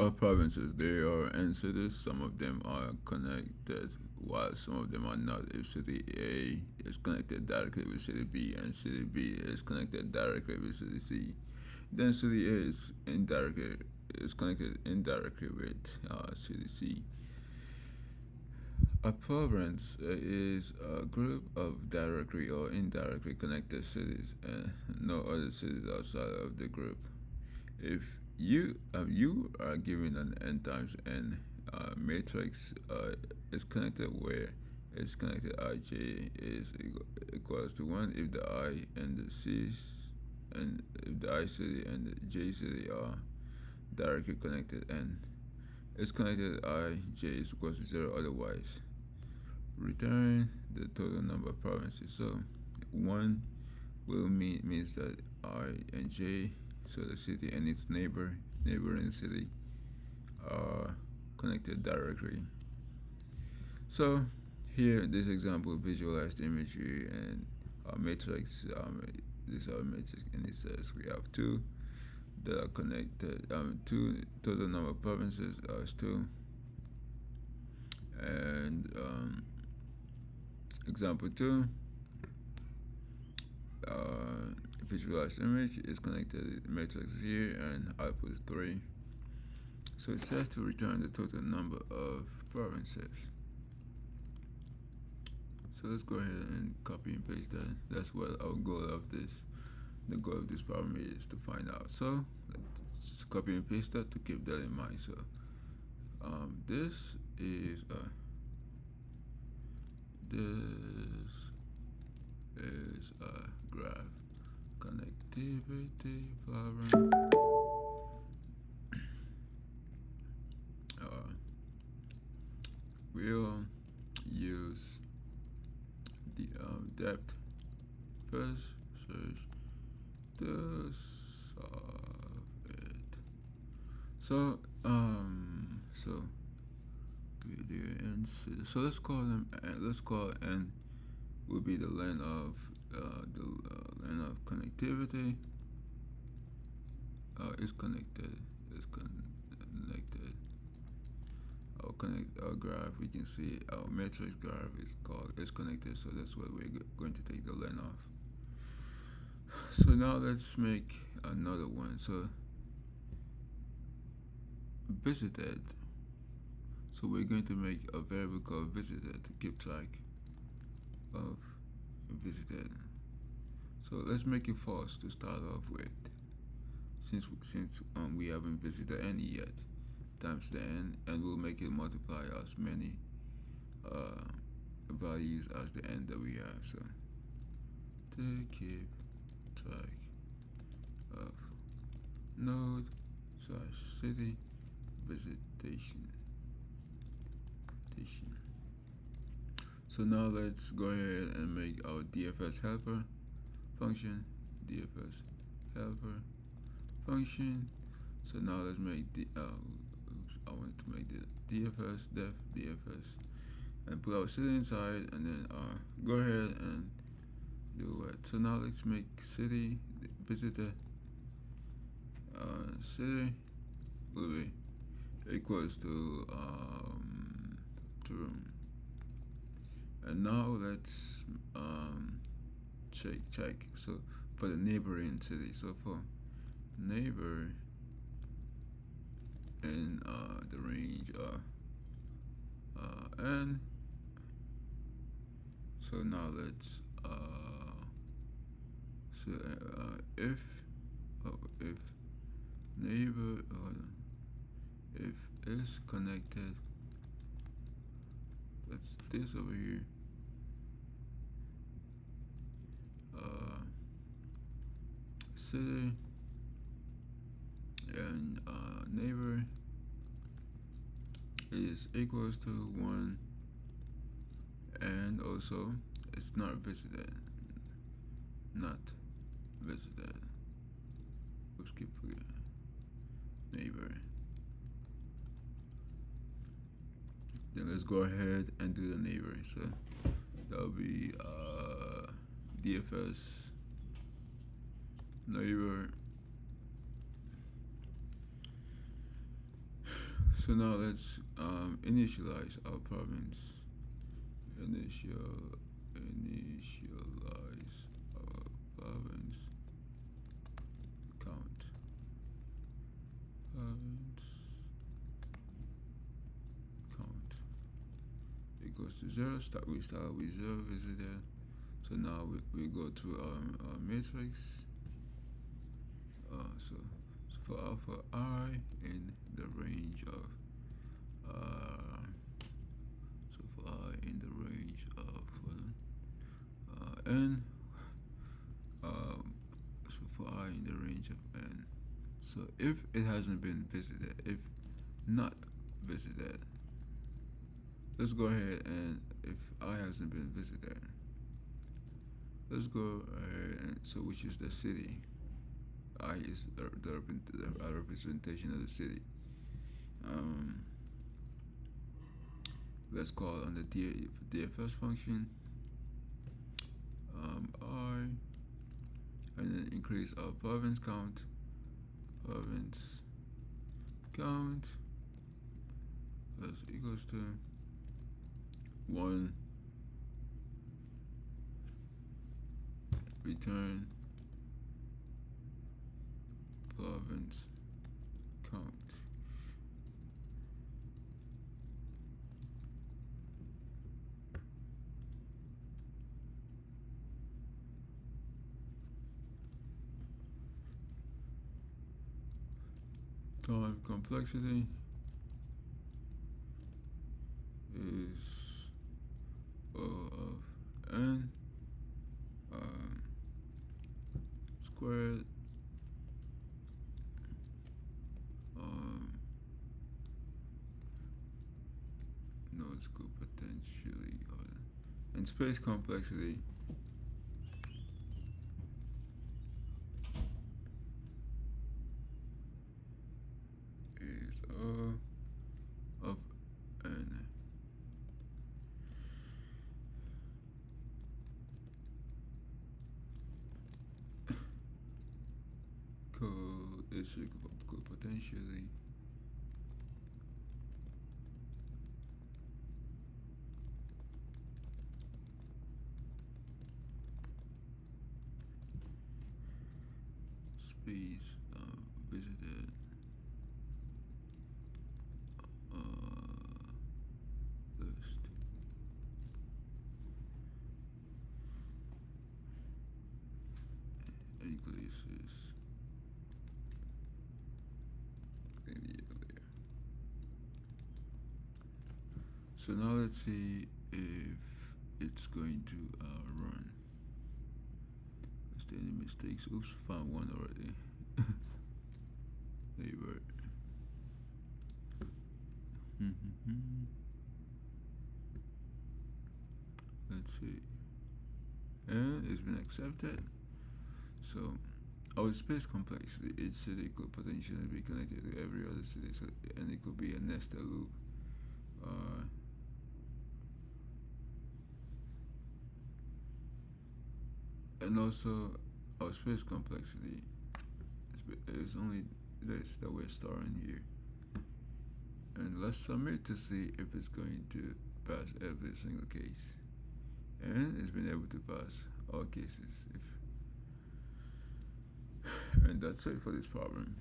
All provinces, they are in cities. Some of them are connected, while some of them are not. If city A is connected directly with city B, and city B is connected directly with city C, then city A is connected indirectly with city C. A province is a group of directly or indirectly connected cities, and no other cities outside of the group. If you are given an n times n matrix is connected where it's connected ij is equals to 1 if the I and the c's and if the I city and the j city are directly connected, and it's connected I j is equals to 0, otherwise return the total number of provinces. So 1 will means that I and j, so the city and its neighboring city, are connected directly. So here, this example visualized imagery and matrix. This is our matrix, and it says we have two that are connected. Two total number of provinces is two, and example two. Uh, Visualized image is connected matrix here, and output is 3. So it says to return the total number of provinces. So let's go ahead and copy and paste that. That's what our goal of this, the goal of this problem is to find out. So let's copy and paste that to keep that in mind. So this is a graph connectivity problem. We'll use the depth first search to solve it. So video and so let's call them. Let's call n will be the length of connectivity. Is connected. Is connected. Our graph. We can see our matrix graph is connected. So that's what we're going to take the length of. So now let's make another one. So visited. So we're going to make a variable called visited to keep track of visited. So let's make it false to start off with, since we haven't visited any yet, times the n, and we'll make it multiply as many values as the n that we have. So to keep track of node / city visitation. So now let's go ahead and make our DFS helper function. DFS helper function. So now let's make the I want to make the DFS def DFS and put our city inside, and then go ahead and do it. So now let's make city visitor city will be equals to true. And now let's check. So for the neighboring city, so for neighbor in the range n. So now let's if neighbor if is connected, that's this over here, city and neighbor is equals to 1, and also it's not visited. Oops, keep forgetting neighbor. Then let's go ahead and do the neighbor. So that'll be DFS neighbor So now let's initialize our province. Initialize our province count. Province count equals to 0. We start with 0 visitor. So now we go to our matrix. For I in the range of for I in the range of n, for I in the range of n. So if it hasn't been visited, if not visited, let's go ahead and if I hasn't been visited, let's go ahead and so which is the city. I is the representation of the city. Let's call on the DFS function I, and then increase our province count. Province count plus equals to 1. Return province count. Time complexity is O of n squared nodes could potentially and space complexity is O of n. Could potentially space visited list aliases So now let's see if it's going to run. Is there any mistakes? Oops, found one already. Labor. Let's see. And it's been accepted. So our space complexity, each city could potentially be connected to every other city, so, and it could be a nested loop. And also our space complexity is only this that we're storing here. And let's submit to see if it's going to pass every single case. And it's been able to pass all cases. And that's it for this problem.